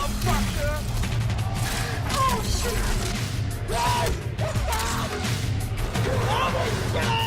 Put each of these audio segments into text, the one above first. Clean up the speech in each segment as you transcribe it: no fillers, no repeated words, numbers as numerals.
motherfucker! Oh, shit! Run! Oh, my God!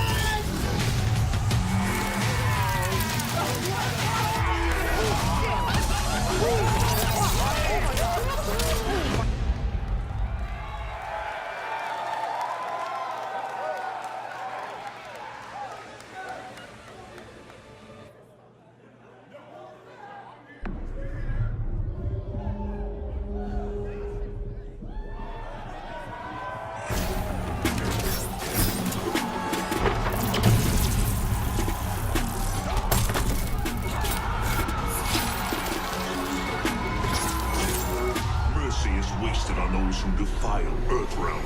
Mercy is wasted on those who defile Earthrealm.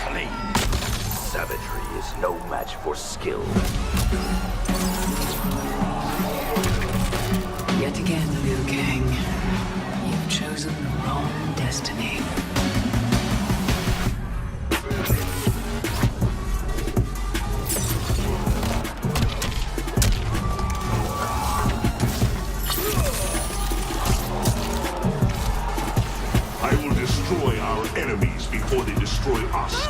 Clean. Savagery is no match for skill. Yet again, Liu Kang, you've chosen the wrong destiny. I will destroy our enemies before they destroy us.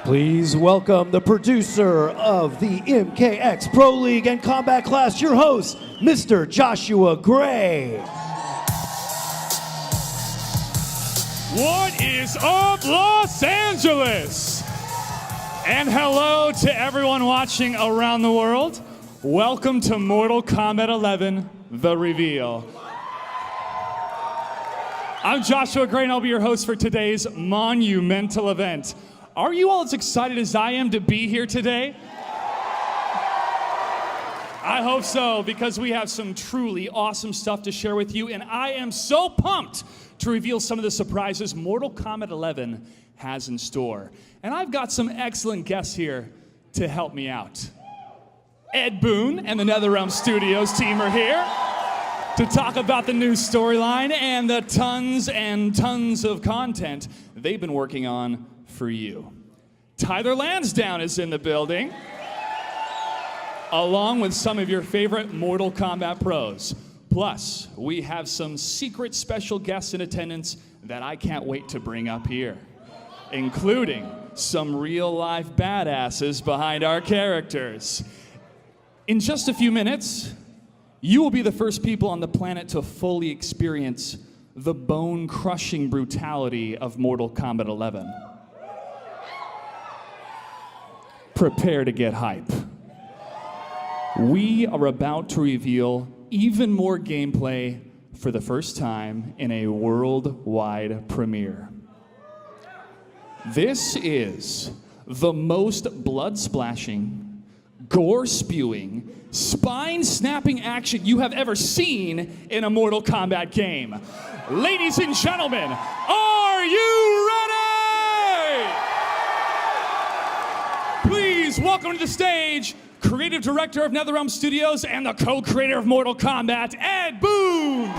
Please welcome the producer of the MKX Pro League and Combat Class, your host, Mr. Joshua Gray. What is up, Los Angeles? And hello to everyone watching around the world. Welcome to Mortal Kombat 11, The Reveal. I'm Joshua Gray, and I'll be your host for today's monumental event. Are you all as excited as I am to be here today? I hope so, because we have some truly awesome stuff to share with you, and I am so pumped to reveal some of the surprises Mortal Kombat 11 has in store. And I've got some excellent guests here to help me out. Ed Boon and the NetherRealm Studios team are here to talk about the new storyline and the tons and tons of content they've been working on for you. Tyler Lansdowne is in the building, along with some of your favorite Mortal Kombat pros. Plus, we have some secret special guests in attendance that I can't wait to bring up here, including some real-life badasses behind our characters. In just a few minutes, you will be the first people on the planet to fully experience the bone-crushing brutality of Mortal Kombat 11. Prepare to get hype. We are about to reveal even more gameplay for the first time in a worldwide premiere. This is the most blood-splashing, gore-spewing, spine-snapping action you have ever seen in a Mortal Kombat game. Ladies and gentlemen, are you ready? Please welcome to the stage Creative Director of NetherRealm Studios and the co-creator of Mortal Kombat, Ed Boon!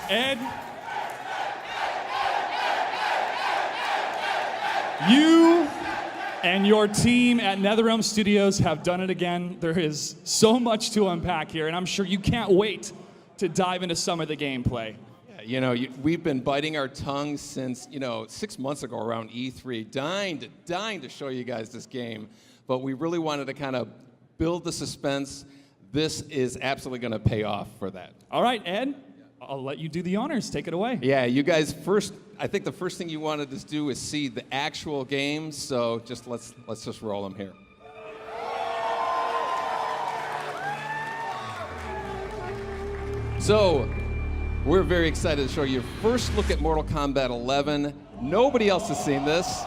Ed, you and your team at NetherRealm Studios have done it again. There is so much to unpack here, and I'm sure you can't wait to dive into some of the gameplay. You know, we've been biting our tongues since, 6 months ago around E3, dying to show you guys this game. But we really wanted to kind of build the suspense. This is absolutely going to pay off for that. All right, Ed, I'll let you do the honors. Take it away. Yeah, you guys I think the first thing you wanted to do is see the actual game. So let's just roll them here. So, we're very excited to show you first look at Mortal Kombat 11. Nobody else has seen this.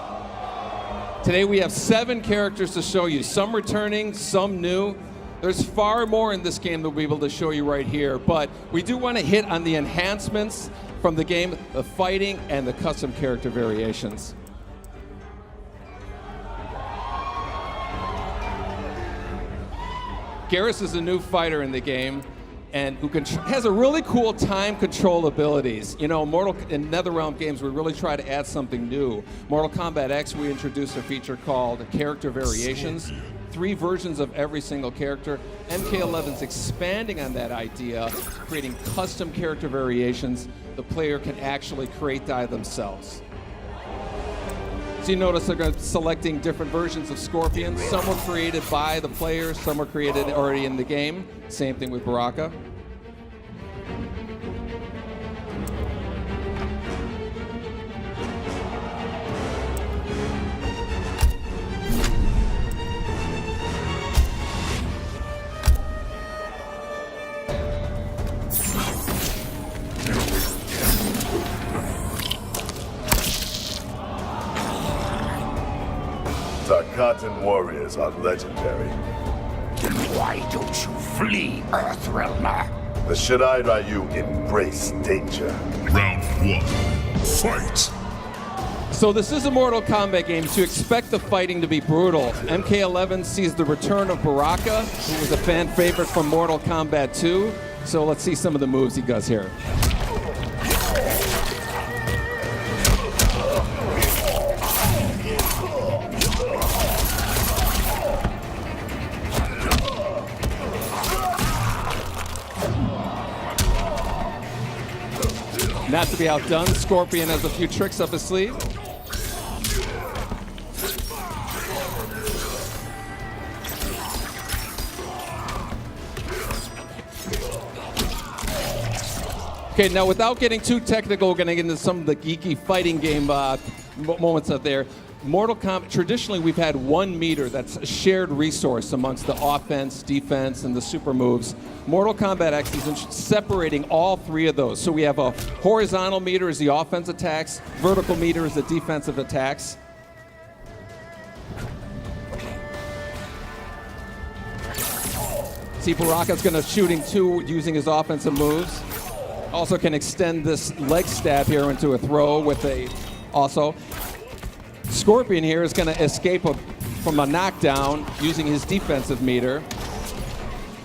Today we have 7 characters to show you, some returning, some new. There's far more in this game that we'll be able to show you right here, but we do want to hit on the enhancements from the game, the fighting, and the custom character variations. Garrus is a new fighter in the game, and who has a really cool time control abilities. You know, in NetherRealm games, we really try to add something new. Mortal Kombat X, we introduced a feature called Character Variations. 3 versions of every single character. MK11's expanding on that idea, creating custom character variations the player can actually create themselves. So you notice they're selecting different versions of Scorpion. Some were created by the players, some were created already in the game. Same thing with Baraka. Tarkatan warriors are legendary. Then why don't you flee, Earthrealmer? The Shirai Ryu embrace danger. Round 1. Fight! So this is a Mortal Kombat game, so you expect the fighting to be brutal. MK11 sees the return of Baraka, who was a fan favorite from Mortal Kombat 2. So let's see some of the moves he does here. Not to be outdone, Scorpion has a few tricks up his sleeve. Okay, now without getting too technical, we're going to get into some of the geeky fighting game moments out there. Mortal Kombat, traditionally we've had 1 meter that's a shared resource amongst the offense, defense, and the super moves. Mortal Kombat X is separating all 3 of those. So we have a horizontal meter as the offense attacks, vertical meter as the defensive attacks. See, Baraka's going to shooting 2 using his offensive moves. Also can extend this leg stab here into a throw with a also. Scorpion here is going to escape from a knockdown using his defensive meter.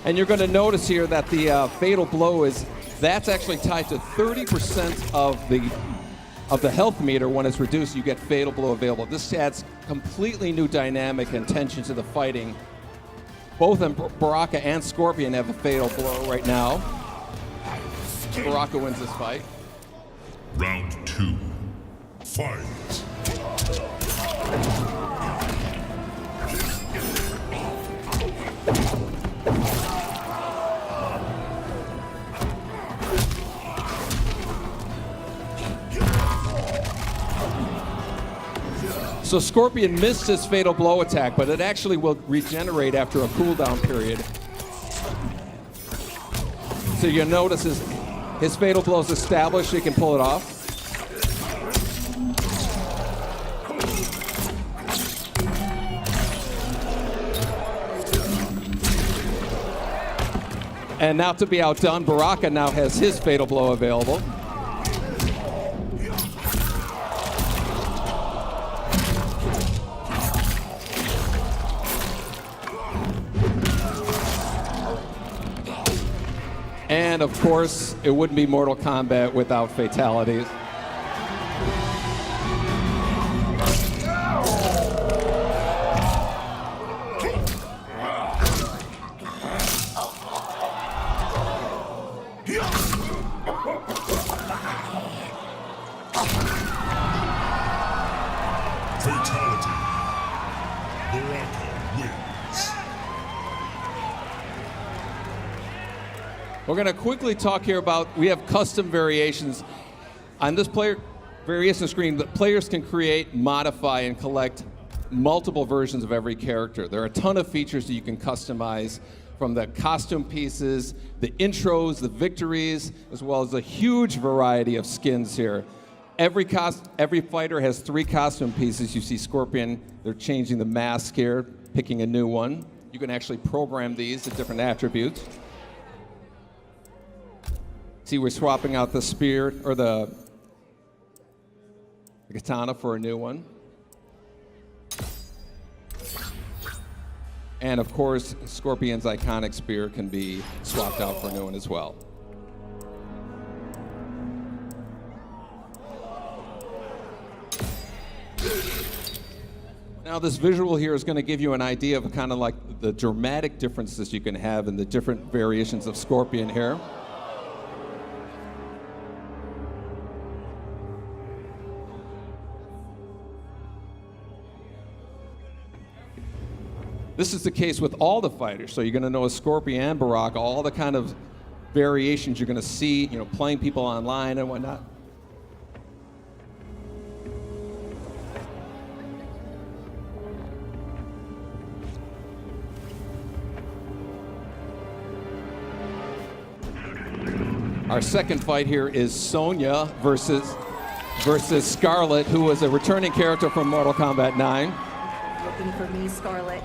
And you're going to notice here that the fatal blow that's actually tied to 30% of the health meter. When it's reduced, you get fatal blow available. This adds completely new dynamic and tension to the fighting. Both Baraka and Scorpion have a fatal blow right now. Baraka wins this fight. Round 2. Fight! So Scorpion missed his fatal blow attack, but it actually will regenerate after a cooldown period. So you'll notice his fatal blow is established, he can pull it off. And not to be outdone, Baraka now has his fatal blow available. And of course, it wouldn't be Mortal Kombat without fatalities. Yeah. wins. We're going to quickly talk here about, we have custom variations. On this player variation screen, the players can create, modify, and collect multiple versions of every character. There are a ton of features that you can customize, from the costume pieces, the intros, the victories, as well as a huge variety of skins here. Every fighter has 3 costume pieces. You see Scorpion, they're changing the mask here, picking a new one. You can actually program these to different attributes. See, we're swapping out the spear, or the katana for a new one. And of course, Scorpion's iconic spear can be swapped out for a new one as well. Now this visual here is going to give you an idea of kind of like the dramatic differences you can have in the different variations of Scorpion here. This is the case with all the fighters, so you're going to know Scorpion and Baraka, all the kind of variations you're going to see, you know, playing people online and whatnot. Our second fight here is Sonya versus Scarlet, who was a returning character from Mortal Kombat 9. Looking for me, Scarlet?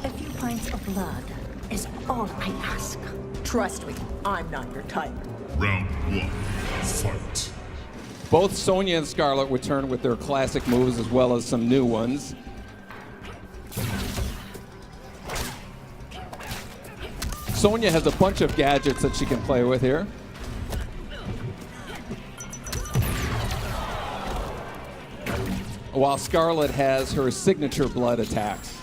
A few pints of blood is all I ask. Trust me, I'm not your type. Round 1, fight. Both Sonya and Scarlet return with their classic moves as well as some new ones. Sonya has a bunch of gadgets that she can play with here. While Scarlet has her signature blood attacks.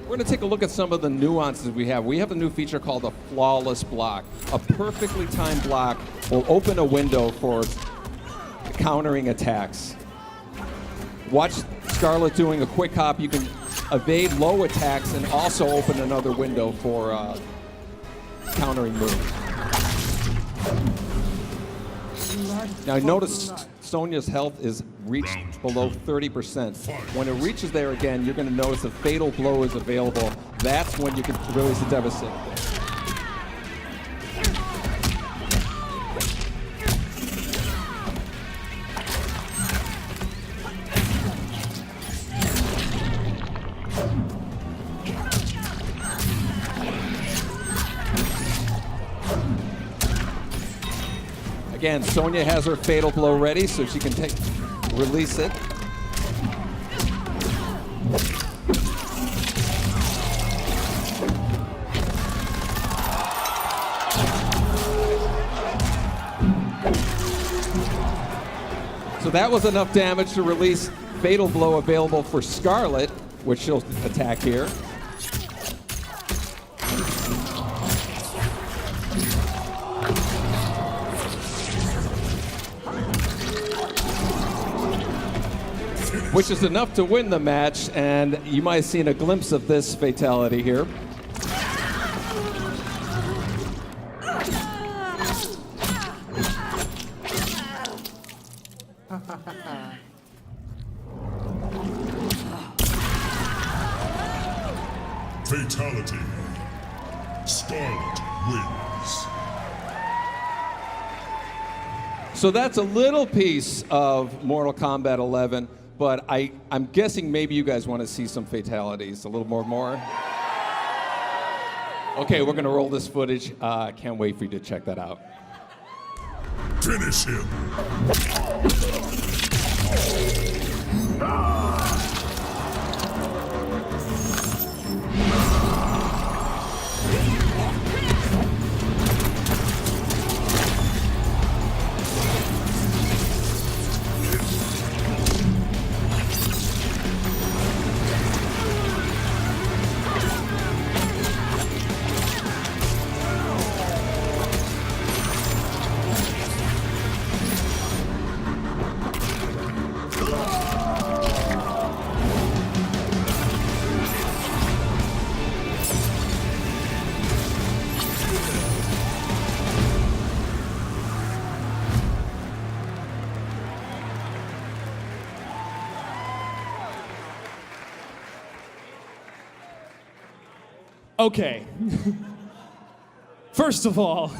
We're going to take a look at some of the nuances we have. We have a new feature called a flawless block. A perfectly timed block will open a window for countering attacks. Watch Scarlet doing a quick hop. You can evade low attacks and also open another window for countering moves. Now notice Sonya's health is reached below 30%. When it reaches there again, you're going to notice a fatal blow is available. That's when you can release a devastating blow. Again, Sonya has her fatal blow ready, so she can release it. So that was enough damage to release fatal blow available for Scarlet, which she'll attack here. Which is enough to win the match, and you might have seen a glimpse of this fatality here. Fatality. Scarlet wins. So that's a little piece of Mortal Kombat 11. But I'm guessing maybe you guys want to see some fatalities, a little more. Okay, we're gonna roll this footage. Can't wait for you to check that out. Finish him. Okay. First of all,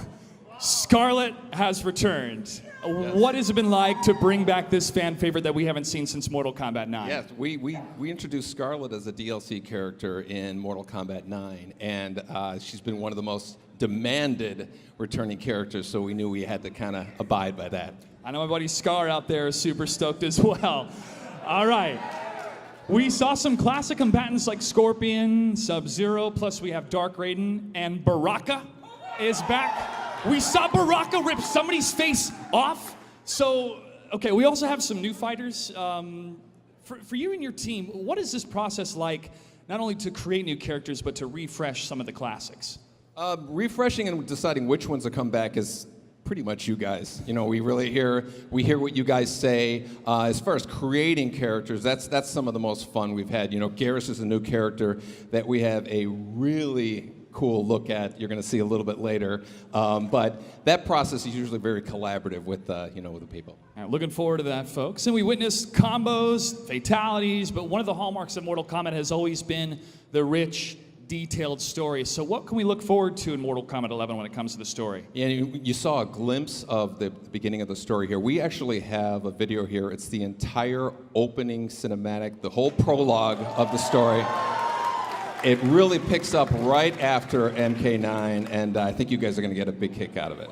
Scarlet has returned. What has it been like to bring back this fan favorite that we haven't seen since Mortal Kombat 9? Yes, we introduced Scarlet as a DLC character in Mortal Kombat 9, and she's been one of the most demanded returning characters, so we knew we had to kind of abide by that. I know my buddy Scar out there is super stoked as well. All right. We saw some classic combatants like Scorpion, Sub-Zero, plus we have Dark Raiden, and Baraka is back. We saw Baraka rip somebody's face off. So, okay, we also have some new fighters. For you and your team, what is this process like, not only to create new characters, but to refresh some of the classics? Refreshing and deciding which ones to come back is pretty much you guys. You know, we hear what you guys say. As far as creating characters, that's some of the most fun we've had. You know, Garrus is a new character that we have a really cool look at. You're going to see a little bit later. But that process is usually very collaborative with with the people. Looking forward to that, folks. And we witnessed combos, fatalities, but one of the hallmarks of Mortal Kombat has always been the rich, detailed story. So what can we look forward to in Mortal Kombat 11 when it comes to the story? Yeah, you saw a glimpse of the beginning of the story here. We actually have a video here. It's the entire opening cinematic, the whole prologue of the story. It really picks up right after MK9, and I think you guys are going to get a big kick out of it.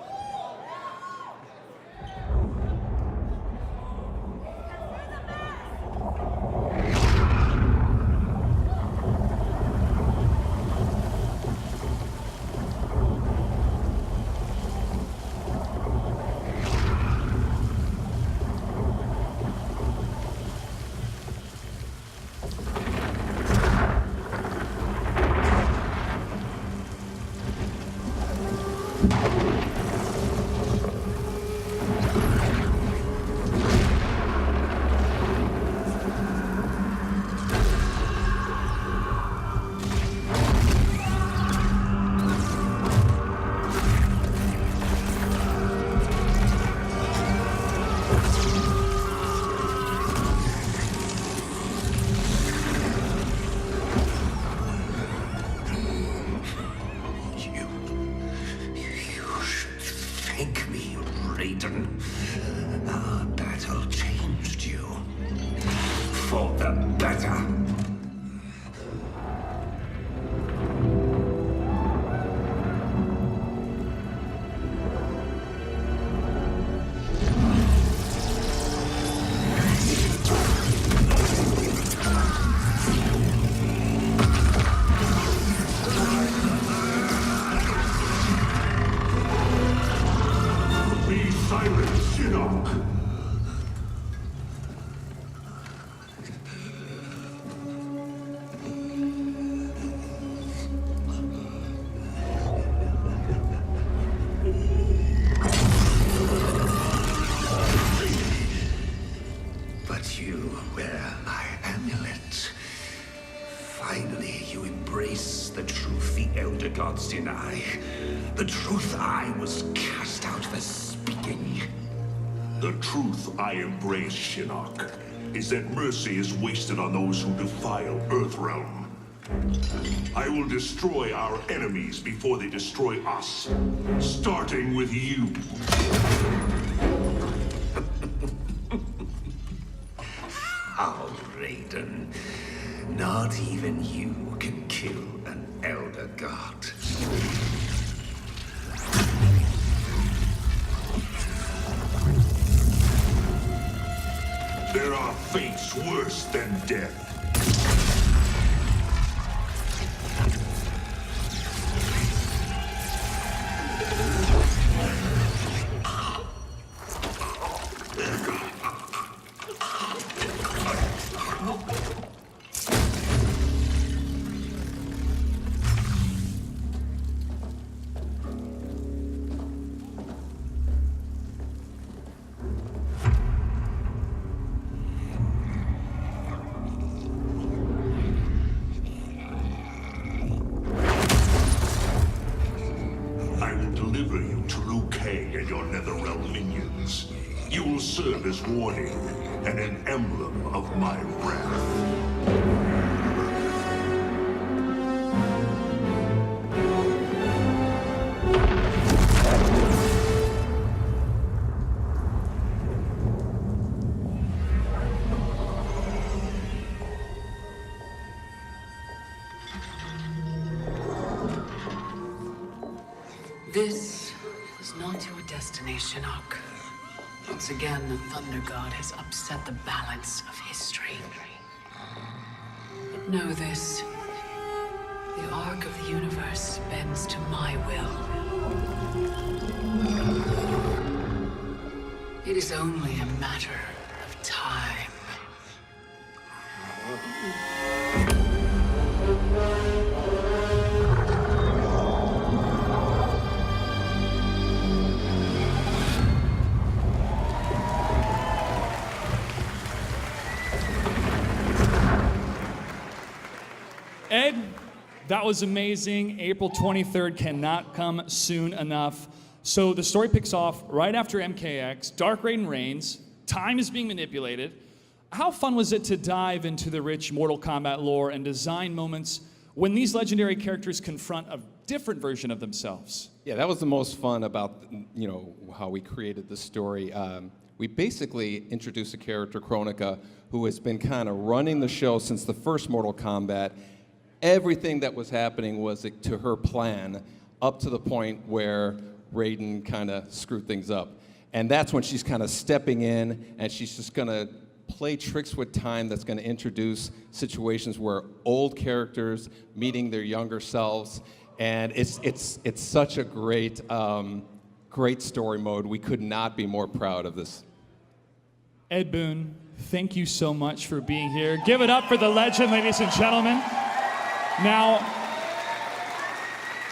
Thank me, Raiden. Our battle changed you. For the better. Be silent, Shinnok! But you wear my amulet. Finally, you embrace the truth the Elder Gods deny. The truth I was cast out for speaking. The truth I embrace, Shinnok, is that mercy is wasted on those who defile Earthrealm. I will destroy our enemies before they destroy us, starting with you. How, Raiden? Not even you can kill an Elder God. There are fates worse than death. I will deliver you to Liu Kang and your Netherrealm minions. You will serve as warning and an emblem of my wrath. This is not your destiny, Shinnok. Once again, the Thunder God has upset the balance of history. But know this. The arc of the universe bends to my will. It is only a matter of time. Ed, that was amazing. April 23rd cannot come soon enough. So the story picks off right after MKX. Dark Raiden reigns. Time is being manipulated. How fun was it to dive into the rich Mortal Kombat lore and design moments when these legendary characters confront a different version of themselves? Yeah, that was the most fun about, how we created the story. We basically introduced a character, Kronika, who has been kind of running the show since the first Mortal Kombat. Everything that was happening was to her plan, up to the point where Raiden kind of screwed things up. And that's when she's kind of stepping in, and she's just going to play tricks with time that's going to introduce situations where old characters meeting their younger selves. And it's such a great, great story mode. We could not be more proud of this. Ed Boon, thank you so much for being here. Give it up for the legend, ladies and gentlemen. Now,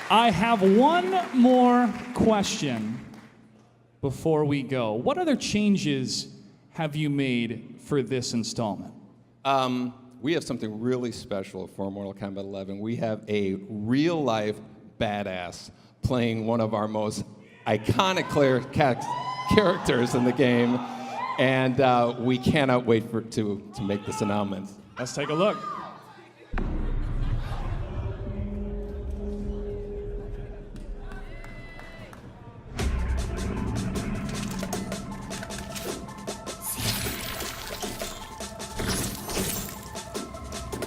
I have one more question before we go. What other changes have you made for this installment? We have something really special for Mortal Kombat 11. We have a real-life badass playing one of our most iconic characters in the game, and we cannot wait to make this announcement. Let's take a look.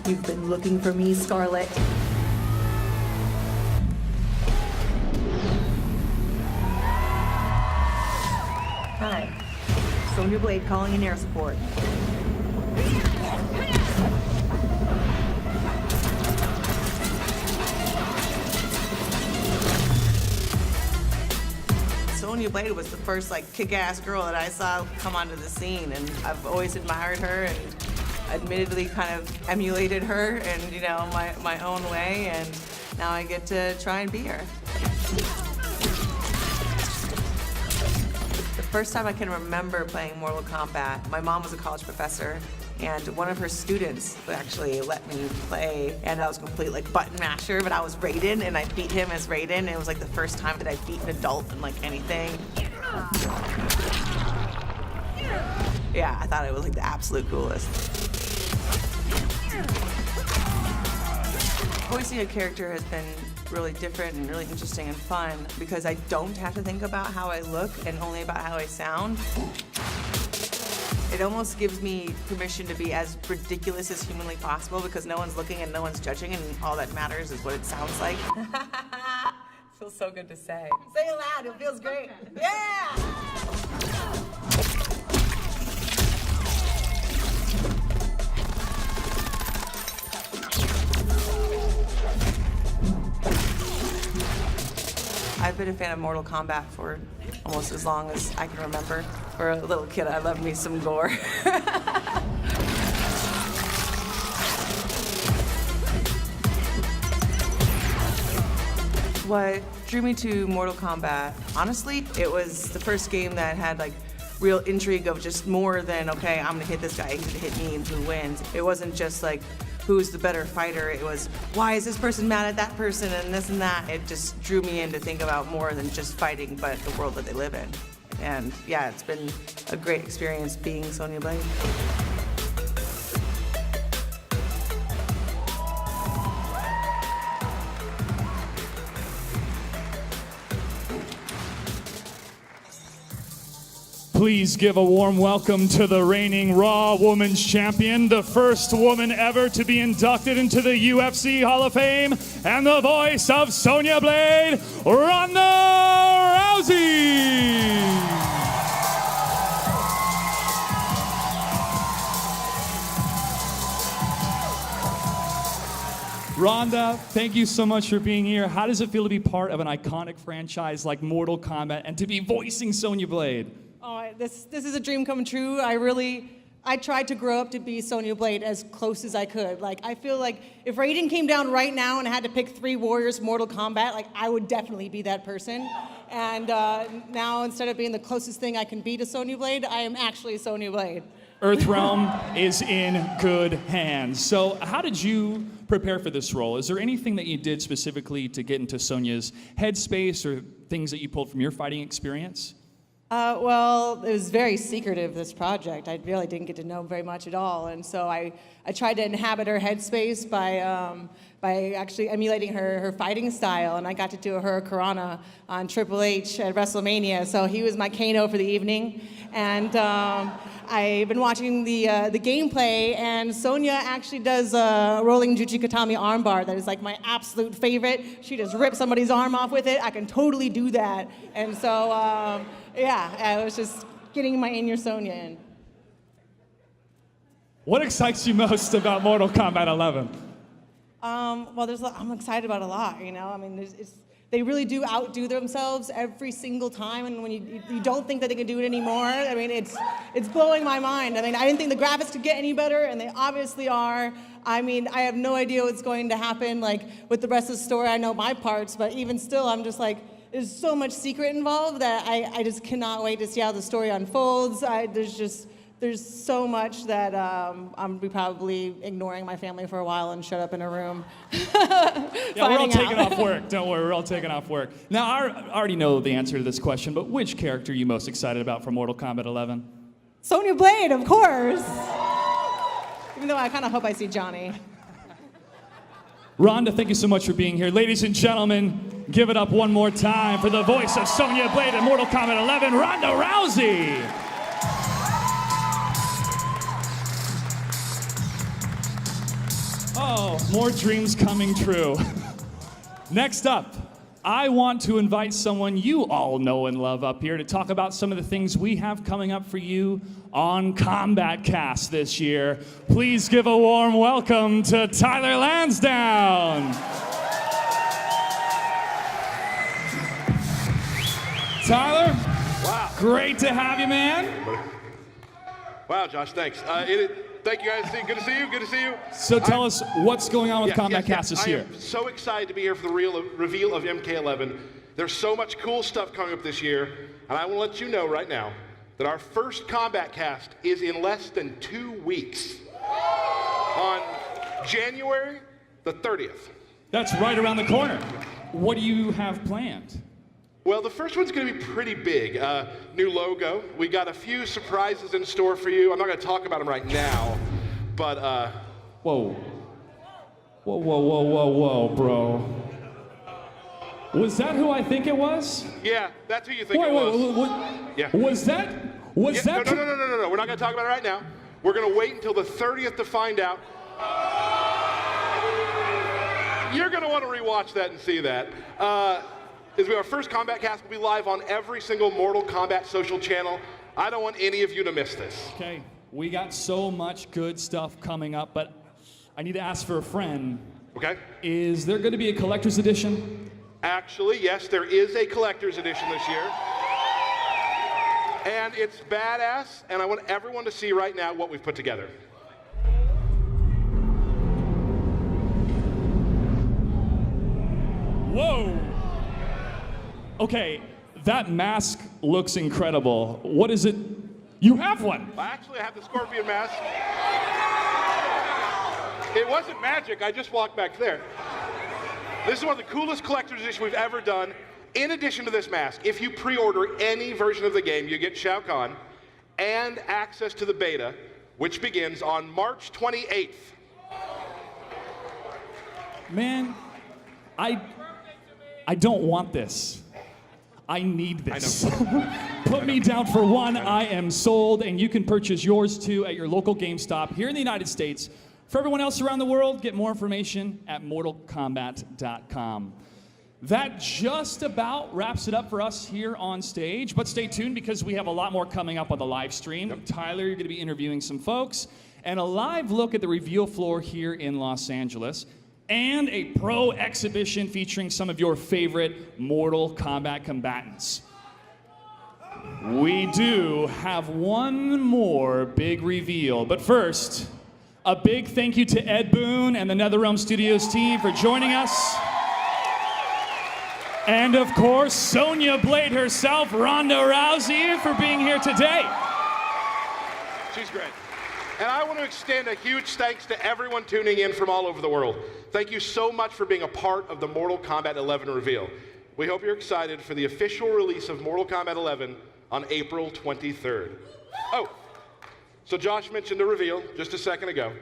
You've been looking for me, Scarlet. Hi. Sonya Blade calling in air support. Sonya Blade was the first kick-ass girl that I saw come onto the scene, and I've always admired her and admittedly kind of emulated her in, my own way, and now I get to try and be her. The first time I can remember playing Mortal Kombat, my mom was a college professor, and one of her students actually let me play, and I was a complete button masher, but I was Raiden, and I beat him as Raiden, and it was the first time that I beat an adult in anything. Yeah, I thought it was the absolute coolest. Voicing a character has been really different and really interesting and fun because I don't have to think about how I look and only about how I sound. It almost gives me permission to be as ridiculous as humanly possible because no one's looking and no one's judging, and all that matters is what it sounds like. Feels so good to say. Say it loud, it feels great. Yeah! I've been a fan of Mortal Kombat for almost as long as I can remember. For a little kid, I love me some gore. What drew me to Mortal Kombat, honestly, it was the first game that had real intrigue of just more than, okay, I'm gonna hit this guy, he's gonna hit me, and who wins. It wasn't just who's the better fighter. It was, why is this person mad at that person and this and that? It just drew me in to think about more than just fighting, but the world that they live in. And yeah, it's been a great experience being Sonya Blade. Please give a warm welcome to the reigning Raw Women's Champion, the first woman ever to be inducted into the UFC Hall of Fame, and the voice of Sonya Blade, Ronda Rousey. Ronda, thank you so much for being here. How does it feel to be part of an iconic franchise like Mortal Kombat and to be voicing Sonya Blade? Oh, this is a dream come true. I tried to grow up to be Sonya Blade as close as I could. Like, I feel like if Raiden came down right now and had to pick 3 warriors Mortal Kombat, like, I would definitely be that person. And now, instead of being the closest thing I can be to Sonya Blade, I am actually Sonya Blade. Earthrealm is in good hands. So how did you prepare for this role? Is there anything that you did specifically to get into Sonya's headspace or things that you pulled from your fighting experience? Well, it was very secretive, this project. I really didn't get to know very much at all. And so I tried to inhabit her headspace by actually emulating her fighting style. And I got to do a Hurricanrana on Triple H at WrestleMania. So he was my Kano for the evening. And I've been watching the gameplay, and Sonya actually does a rolling Juchikatami armbar that is like my absolute favorite. She just rips somebody's arm off with it. I can totally do that. And so, yeah, I was just getting my In Your Sonya in. What excites you most about Mortal Kombat 11? Well, I'm excited about a lot, you know? I mean, they really do outdo themselves every single time, and when you don't think that they can do it anymore, I mean, it's blowing my mind. I mean, I didn't think the graphics could get any better, and they obviously are. I mean, I have no idea what's going to happen, like, with the rest of the story. I know my parts, but even still, I'm just like, there's so much secret involved that I just cannot wait to see how the story unfolds. There's so much that I'm probably ignoring my family for a while and shut up in a room. Yeah, we're all taking off work. Don't worry, we're all taking off work. Now, I already know the answer to this question, but which character are you most excited about for Mortal Kombat 11? Sonya Blade, of course. Even though I kind of hope I see Johnny. Ronda, thank you so much for being here. Ladies and gentlemen, give it up one more time for the voice of Sonya Blade in Mortal Kombat 11, Ronda Rousey. Oh, more dreams coming true. Next up, I want to invite someone you all know and love up here to talk about some of the things we have coming up for you on Kombat Cast this year. Please give a warm welcome to Tyler Lansdowne. Tyler, wow, great to have you, man. Wow, Josh, thanks. Thank you guys. Good to see you. Good to see you. So tell us what's going on with Kombat Cast this year. I am so excited to be here for the reveal of MK11. There's so much cool stuff coming up this year, and I will let you know right now that our first Kombat Cast is in less than 2 weeks on January the 30th. That's right around the corner. What do you have planned? Well, the first one's going to be pretty big. New logo. We got a few surprises in store for you. I'm not going to talk about them right now, but Whoa. Whoa, bro. Was that who I think it was? Yeah, that's who you think it was. Wait. Yeah. Was that? No. We're not going to talk about it right now. We're going to wait until the 30th to find out. You're going to want to rewatch that and see that. Our first Kombat Cast will be live on every single Mortal Kombat social channel. I don't want any of you to miss this. Okay, we got so much good stuff coming up, but I need to ask for a friend. Okay. Is there going to be a collector's edition? Actually, yes, there is a collector's edition this year. And it's badass, and I want everyone to see right now what we've put together. Whoa! Okay, that mask looks incredible. What is it? You have one! Actually, I have the Scorpion mask. It wasn't magic, I just walked back there. This is one of the coolest collector's editions we've ever done. In addition to this mask, if you pre-order any version of the game, you get Shao Kahn and access to the beta, which begins on March 28th. Man, I don't want this. I need this. Put me down for one. I am sold, and you can purchase yours too at your local GameStop here in the United States. For everyone else around the world, get more information at mortalkombat.com. That just about wraps it up for us here on stage, but stay tuned because we have a lot more coming up on the live stream. Yep. Tyler, you're going to be interviewing some folks, and a live look at the reveal floor here in Los Angeles, and a pro exhibition featuring some of your favorite Mortal Kombat combatants. We do have one more big reveal, but first, a big thank you to Ed Boon and the NetherRealm Studios team for joining us. And of course, Sonya Blade herself, Ronda Rousey, for being here today. She's great. And I want to extend a huge thanks to everyone tuning in from all over the world. Thank you so much for being a part of the Mortal Kombat 11 reveal. We hope you're excited for the official release of Mortal Kombat 11 on April 23rd. Oh, so Josh mentioned the reveal just a second ago.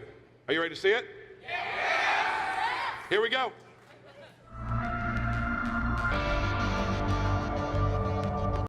Are you ready to see it? Yeah! Here we go.